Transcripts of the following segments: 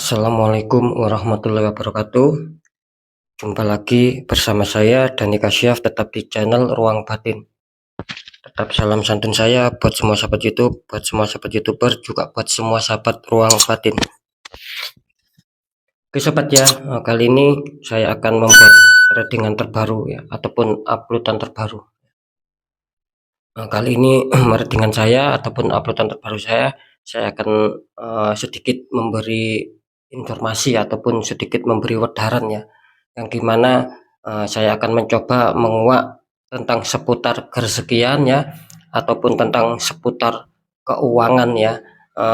Assalamualaikum warahmatullahi wabarakatuh. Jumpa lagi bersama saya Dani Kasyaf, tetap di channel Ruang Batin. Tetap salam santun saya buat semua sahabat YouTube, buat semua sahabat YouTuber, juga buat semua sahabat Ruang Batin. Oke sobat ya, kali ini saya akan membuat readingan terbaru ya, ataupun uploadan terbaru. Kali ini readingan saya ataupun uploadan terbaru saya akan sedikit memberi informasi ataupun sedikit memberi wedaran ya, yang dimana saya akan mencoba menguak tentang seputar kerezekian ya, ataupun tentang seputar keuangan ya,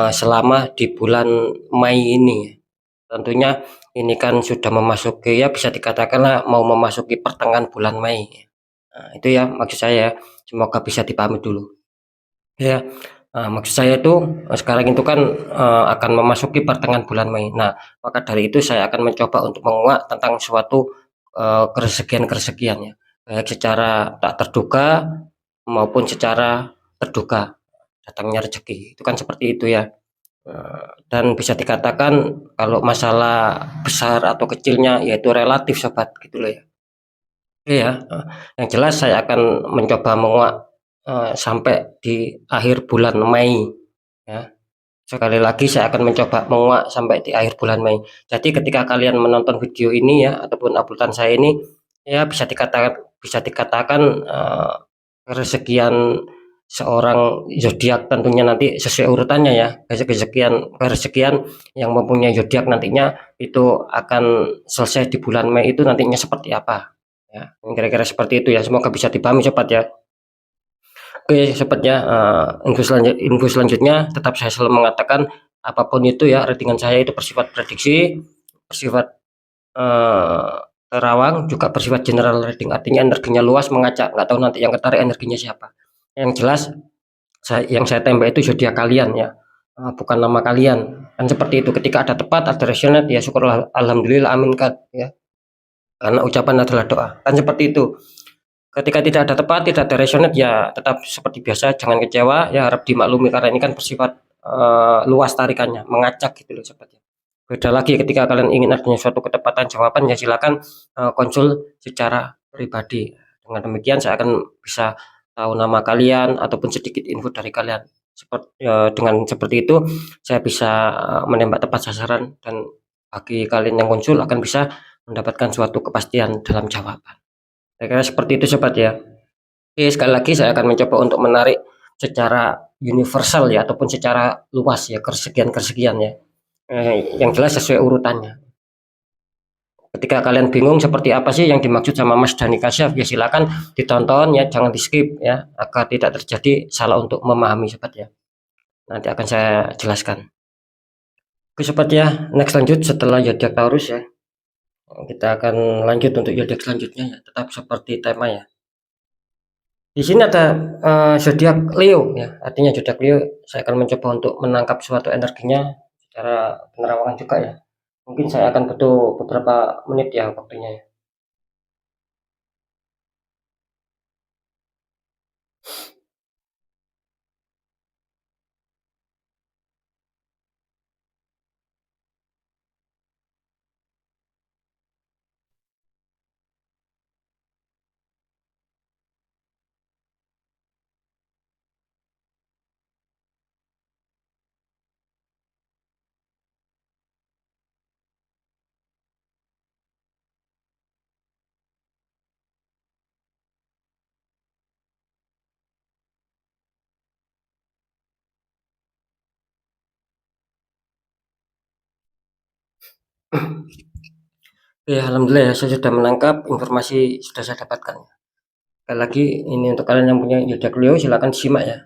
selama di bulan Mei ini. Tentunya ini kan sudah memasuki ya, bisa dikatakanlah mau memasuki pertengahan bulan Mei. Nah, itu ya maksud saya. Semoga bisa dipahami dulu. Ya, maksud saya itu sekarang itu kan akan memasuki pertengahan bulan Mei. Nah, maka dari itu saya akan mencoba untuk menguak tentang suatu kerezekian-kerezekian ya, baik secara tak terduga maupun secara terduga datangnya rezeki. Itu kan seperti itu ya. Dan bisa dikatakan kalau masalah besar atau kecilnya yaitu relatif sobat gitu loh ya. Iya, yang jelas saya akan mencoba menguak sampai di akhir bulan Mei ya. Sekali lagi saya akan mencoba menguak sampai di akhir bulan Mei. Jadi ketika kalian menonton video ini ya ataupun uploadan saya ini ya, bisa dikatakan rezekian seorang zodiak tentunya nanti sesuai urutannya ya. Rezekian yang mempunyai zodiak nantinya itu akan selesai di bulan Mei itu nantinya seperti apa ya. Kira-kira seperti itu ya. Semoga bisa dipahami sobat ya. Oke sobat ya, info selanjutnya tetap saya selalu mengatakan apapun itu ya, ratingan saya itu bersifat prediksi, bersifat terawang, juga bersifat general reading, artinya energinya luas, mengacak, nggak tahu nanti yang ketarik energinya siapa. Yang jelas yang saya tembak itu zodiak kalian ya, bukan nama kalian. Kan seperti itu, ketika ada tepat, ada resonate ya syukurlah, alhamdulillah, amin kan ya, karena ucapan adalah doa. Kan seperti itu. Ketika tidak ada tepat, tidak ada resonate ya tetap seperti biasa, jangan kecewa ya, harap dimaklumi karena ini kan bersifat luas tarikannya, mengacak gitu loh sobat ya. Beda lagi ketika kalian ingin adanya suatu ketepatan jawaban ya silakan konsul secara pribadi. Dengan demikian saya akan bisa tahu nama kalian ataupun sedikit info dari kalian. Dengan seperti itu saya bisa menembak tepat sasaran, dan bagi kalian yang konsul akan bisa mendapatkan suatu kepastian dalam jawaban. Kira-kira seperti itu sobat ya. Oke, sekali lagi saya akan mencoba untuk menarik secara universal ya, ataupun secara luas ya, kesekian ya. Yang jelas sesuai urutannya. Ketika kalian bingung seperti apa sih yang dimaksud sama Mas Dani Kasyaf, ya silakan ditonton ya, jangan di skip ya, agar tidak terjadi salah untuk memahami sobat ya. Nanti akan saya jelaskan. Oke sobat ya, next lanjut setelah zodiak Taurus ya. Kita akan lanjut untuk zodiak selanjutnya ya, tetap seperti tema ya. Di sini ada zodiak Leo ya, artinya zodiak Leo saya akan mencoba untuk menangkap suatu energinya secara penerawangan juga ya. Mungkin saya akan butuh beberapa menit ya waktunya ya. Ya, alhamdulillah ya, saya sudah menangkap informasi, sudah saya dapatkan. Sekali lagi ini untuk kalian yang punya zodiak Leo silakan disimak ya.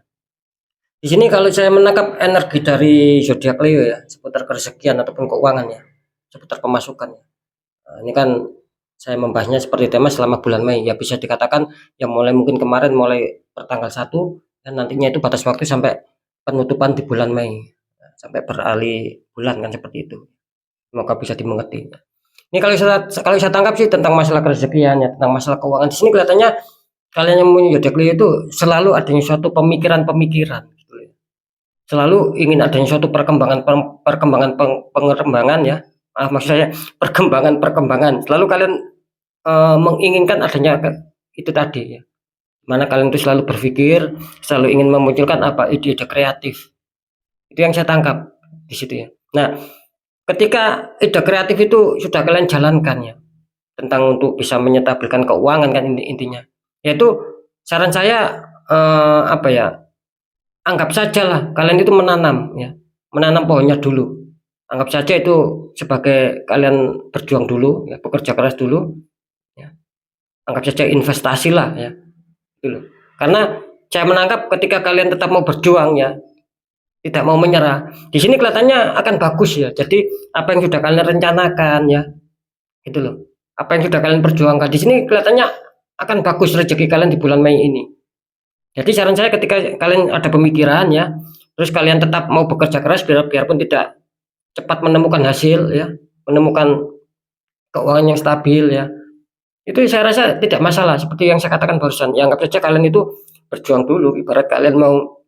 Di sini kalau saya menangkap energi dari zodiak Leo ya, seputar kerezekian ataupun keuangan ya, seputar pemasukan ya. Nah, ini kan saya membahasnya seperti tema selama bulan Mei ya, bisa dikatakan yang mulai mungkin kemarin mulai pertanggal 1 dan nantinya itu batas waktu sampai penutupan di bulan Mei, sampai beralih bulan kan seperti itu. Semoga bisa dimengerti. Ini kalau saya tangkap sih tentang masalah kerezekian ya, tentang masalah keuangan. Di sini kelihatannya kalian yang punya zodiak Leo itu selalu adanya suatu pemikiran-pemikiran gitu ya. selalu ingin adanya suatu pengembangan ya, maksud saya perkembangan, selalu kalian, menginginkan adanya itu tadi ya, mana kalian itu selalu berpikir, selalu ingin memunculkan ide-ide kreatif. Itu yang saya tangkap di situ ya. Nah, ketika ide kreatif itu sudah kalian jalankan ya, tentang untuk bisa menyetabilkan keuangan kan intinya. Yaitu saran saya, anggap sajalah kalian itu menanam ya, menanam pohonnya dulu. Anggap saja itu sebagai kalian berjuang dulu ya, bekerja keras dulu ya. Anggap saja investasi lah ya, gitu. Karena saya menangkap ketika kalian tetap mau berjuang ya, tidak mau menyerah, di sini kelihatannya akan bagus ya. Jadi apa yang sudah kalian rencanakan ya, gitu loh. Apa yang sudah kalian perjuangkan di sini kelihatannya akan bagus rezeki kalian di bulan Mei ini. Jadi saran saya ketika kalian ada pemikiran ya, terus kalian tetap mau bekerja keras biarpun tidak cepat menemukan hasil ya, menemukan keuangan yang stabil ya. Itu saya rasa tidak masalah seperti yang saya katakan barusan. Ya anggap saja kalian itu berjuang dulu, ibarat kalian mau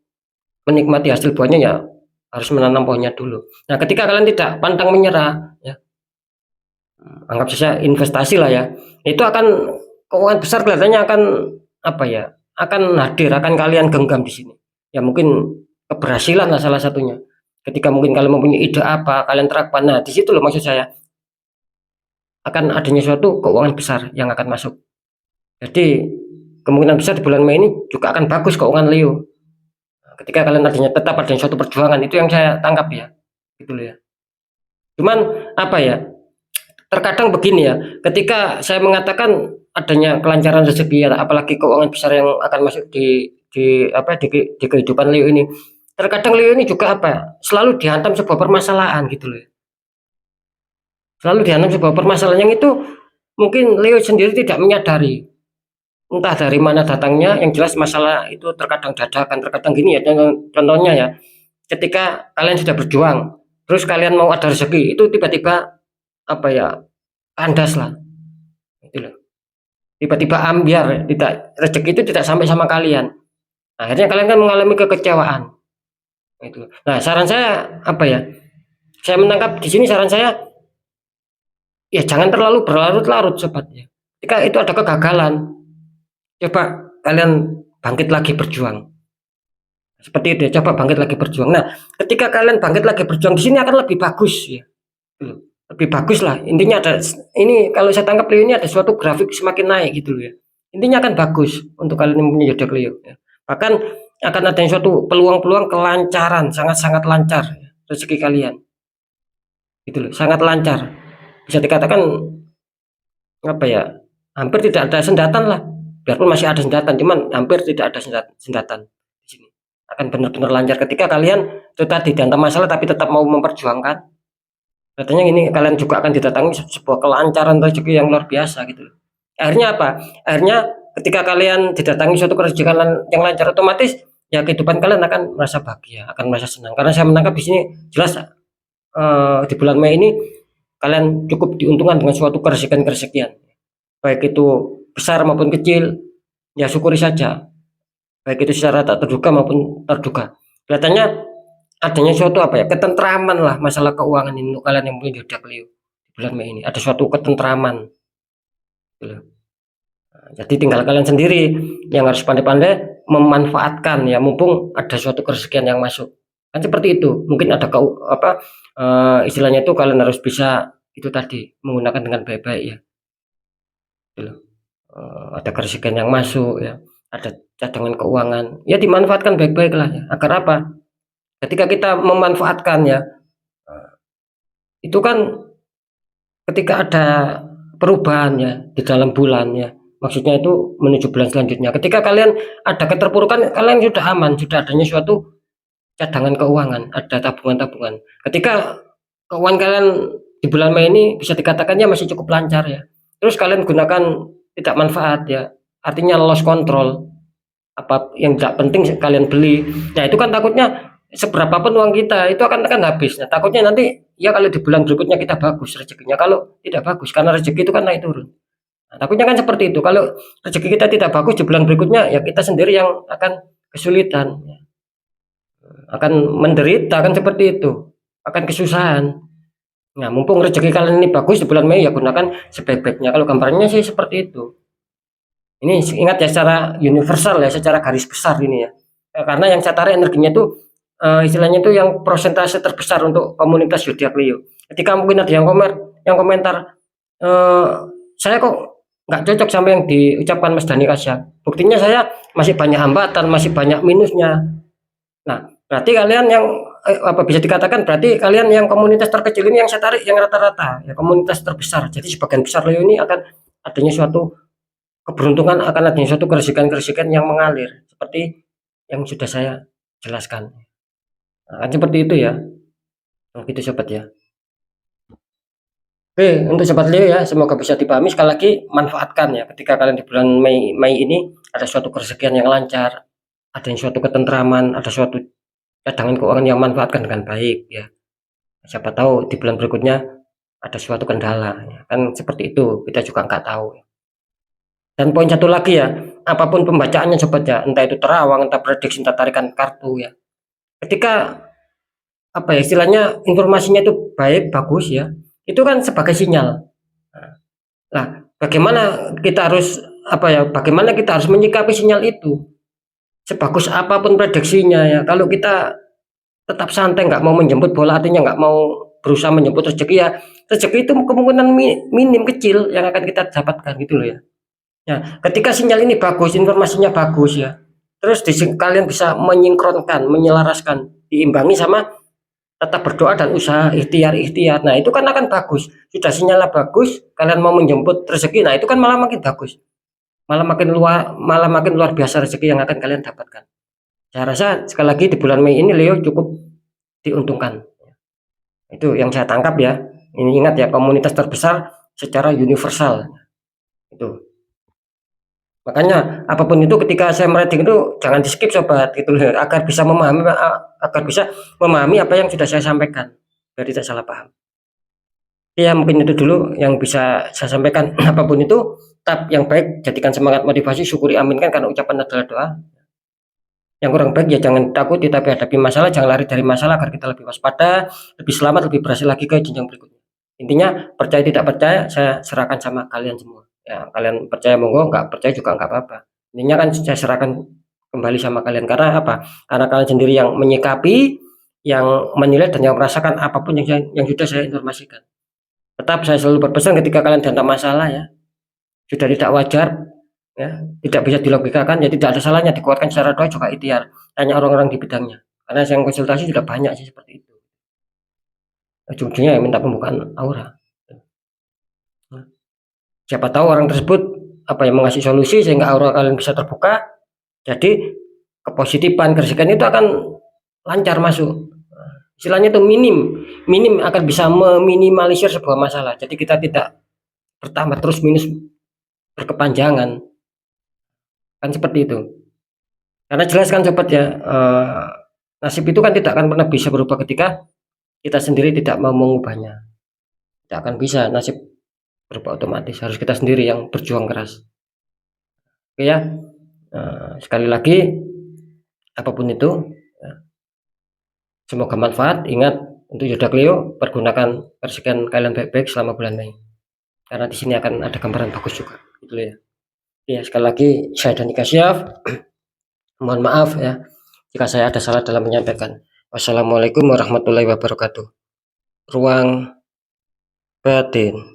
menikmati hasil buahnya ya harus menanam pohonnya dulu. Nah, ketika kalian tidak pantang menyerah ya, anggap saja investasi lah ya. Itu akan keuangan besar kelihatannya akan akan hadir, akan kalian genggam di sini. Ya mungkin keberhasilan lah salah satunya. Ketika mungkin kalian mempunyai ide apa, kalian terapkan. Nah, di situ loh maksud saya. Akan adanya suatu keuangan besar yang akan masuk. Jadi kemungkinan besar di bulan Mei ini juga akan bagus keuangan Leo. Ketika kalian tetap adanya suatu perjuangan, itu yang saya tangkap ya. Gitu loh ya. Cuman terkadang begini ya, ketika saya mengatakan adanya kelancaran rezeki ya, apalagi keuangan besar yang akan masuk di kehidupan Leo ini, terkadang Leo ini juga selalu dihantam sebuah permasalahan gitu loh. Selalu dihantam sebuah permasalahan yang itu mungkin Leo sendiri tidak menyadari, entah dari mana datangnya. Yang jelas masalah itu terkadang dadakan, terkadang gini ya. Contohnya ya, ketika kalian sudah berjuang, terus kalian mau ada rezeki, itu tiba-tiba kandas lah, gitu loh. Tiba-tiba ambiar, rezeki itu tidak sampai sama kalian. Akhirnya kalian kan mengalami kekecewaan. Itu. Nah, saran saya saya menangkap di sini saran saya ya jangan terlalu berlarut-larut sobat ya. Ketika itu ada kegagalan, coba kalian bangkit lagi berjuang. Seperti itu ya, coba bangkit lagi berjuang. Nah, ketika kalian bangkit lagi berjuang di sini akan lebih bagus ya. Lebih bagus lah. Intinya ini kalau saya tangkap Leo ini ada suatu grafik semakin naik gitu loh ya. Intinya akan bagus untuk kalian yang punya zodiak Leo ya. Bahkan akan ada suatu peluang-peluang kelancaran, sangat-sangat lancar ya, rezeki kalian. Gitu loh, sangat lancar. Bisa dikatakan hampir tidak ada sendatan lah. Biarpun masih ada sendatan, cuman hampir tidak ada sendatan di sini. Akan benar-benar lancar ketika kalian itu tadi dihantam masalah tapi tetap mau memperjuangkan. Katanya ini kalian juga akan didatangi sebuah kelancaran rezeki yang luar biasa gitu. Akhirnya Akhirnya ketika kalian didatangi suatu rezeki yang lancar, otomatis ya kehidupan kalian akan merasa bahagia, akan merasa senang. Karena saya menangkap di sini jelas di bulan Mei ini kalian cukup diuntungkan dengan suatu kerezekian. Baik itu besar maupun kecil, ya syukuri saja. Baik itu secara tak terduga maupun terduga. Kelihatannya adanya suatu ketentraman lah masalah keuangan ini untuk kalian yang punya zodiak Leo di bulan Mei ini. Ada suatu ketentraman gitu. Nah, jadi tinggal kalian sendiri yang harus pandai-pandai memanfaatkan ya, mumpung ada suatu kerezekian yang masuk. Kan seperti itu. Mungkin ada istilahnya itu kalian harus bisa itu tadi menggunakan dengan baik-baik ya. Gitu. Ada kerezekian yang masuk ya, ada cadangan keuangan ya, dimanfaatkan baik-baik lah ya. Agar ketika kita memanfaatkan ya, itu kan ketika ada perubahan ya di dalam bulan ya, maksudnya itu menuju bulan selanjutnya. Ketika kalian ada keterpurukan, kalian sudah aman, sudah adanya suatu cadangan keuangan, ada tabungan-tabungan. Ketika keuangan kalian di bulan Mei ini bisa dikatakannya masih cukup lancar ya. Terus kalian gunakan tidak manfaat ya, artinya loss control. Apa yang tidak penting kalian beli. Nah, itu kan takutnya seberapapun uang kita itu akan habis. Nah, takutnya nanti ya kalau di bulan berikutnya kita bagus rezekinya, kalau tidak bagus karena rezeki itu kan naik turun. Nah, takutnya kan seperti itu. Kalau rezeki kita tidak bagus di bulan berikutnya ya kita sendiri yang akan kesulitan. akan menderita, kan seperti itu, akan kesusahan. Nah, mumpung rezeki kalian ini bagus di bulan Mei, ya gunakan sebaik-baiknya. Kalau gambarnya sih seperti itu. Ini ingat ya, secara universal ya, secara garis besar ini ya. Karena yang saya tarik energinya itu istilahnya itu yang persentase terbesar untuk komunitas zodiak Leo. Ketika mungkin ada yang komentar, eh, saya kok nggak cocok sama yang diucapkan Mas Dani Kasya. Buktinya saya masih banyak hambatan, masih banyak minusnya. Nah, berarti kalian yang apa bisa dikatakan berarti kalian yang komunitas terkecil ini yang saya tarik yang rata-rata ya komunitas terbesar. Jadi sebagian besar Leo ini akan adanya suatu keberuntungan, akan adanya suatu keresikan-keresikan yang mengalir seperti yang sudah saya jelaskan. Nah, kan seperti itu ya. Nah, gitu sobat ya. Oke, untuk sobat Leo ya, semoga bisa dipahami. Sekali lagi manfaatkan ya ketika kalian di bulan Mei ini ada suatu keresakian yang lancar, ada yang suatu ketentraman, ada suatu cadangan keuangan yang manfaatkan dengan baik ya. Siapa tahu di bulan berikutnya ada suatu kendala ya. Kan seperti itu, kita juga nggak tahu. Dan poin satu lagi ya, apapun pembacaannya sobat ya, entah itu terawang, entah prediksi, entah tarikan kartu ya. Ketika apa ya istilahnya informasinya itu baik, bagus ya, itu kan sebagai sinyal. Nah, bagaimana kita harus apa ya, bagaimana kita harus menyikapi sinyal itu? Sebagus apapun prediksinya ya, kalau kita tetap santai, nggak mau menjemput bola, artinya nggak mau berusaha menjemput rezeki ya, rezeki itu kemungkinan minim kecil yang akan kita dapatkan gitu loh ya. Ya, ketika sinyal ini bagus, informasinya bagus ya, terus kalian bisa menyinkronkan, menyelaraskan, diimbangi sama tetap berdoa dan usaha ikhtiar. Nah, itu kan akan bagus. Sudah sinyalnya bagus, kalian mau menjemput rezeki, nah itu kan malah makin bagus. Malah makin luar biasa rezeki yang akan kalian dapatkan. Saya rasa sekali lagi di bulan Mei ini Leo cukup diuntungkan. Itu yang saya tangkap ya. Ini ingat ya, komunitas terbesar secara universal. Itu. Makanya apapun itu ketika saya mereading itu jangan di skip sobat gitu loh, agar bisa memahami apa yang sudah saya sampaikan biar tidak salah paham. Ya mungkin itu dulu yang bisa saya sampaikan. Apapun itu tetap yang baik jadikan semangat, motivasi, syukuri, aminkan karena ucapan adalah doa. Yang kurang baik ya jangan takuti tapi hadapi masalah, jangan lari dari masalah agar kita lebih waspada, lebih selamat, lebih berhasil lagi ke jenjang berikutnya. Intinya percaya tidak percaya saya serahkan sama kalian semua. Ya, kalian percaya monggo, nggak percaya juga nggak apa-apa. Intinya kan saya serahkan kembali sama kalian karena apa? Karena kalian sendiri yang menyikapi, yang menilai dan yang merasakan apapun yang sudah saya informasikan. Tetap saya selalu berpesan ketika kalian datang masalah ya, sudah tidak wajar ya, tidak bisa dilogikakan, ya tidak ada salahnya dikuatkan secara doa juga ikhtiar. Tanya orang-orang di bidangnya. Karena yang konsultasi sudah banyak sih seperti itu. Ujung-ujungnya ya minta pembukaan aura. Nah, siapa tahu orang tersebut apa yang mengasih solusi sehingga aura kalian bisa terbuka. Jadi kepositifan, keresikan itu akan lancar masuk. Istilahnya itu minim akan bisa meminimalisir sebuah masalah. Jadi kita tidak bertambah terus minus berkepanjangan. Kan seperti itu. Karena jelas kan sobat ya, nasib itu kan tidak akan pernah bisa berubah ketika kita sendiri tidak mau mengubahnya. Tidak akan bisa nasib berubah otomatis, harus kita sendiri yang berjuang keras. Oke ya, sekali lagi apapun itu, semoga manfaat. Ingat untuk zodiak Leo, pergunakan persekian kalian baik-baik selama bulan Mei. Karena di sini akan ada gambaran bagus juga, gitu ya. Ya sekali lagi saya Dani Kasyaf. Mohon maaf ya jika saya ada salah dalam menyampaikan. Wassalamualaikum warahmatullahi wabarakatuh. Ruang batin.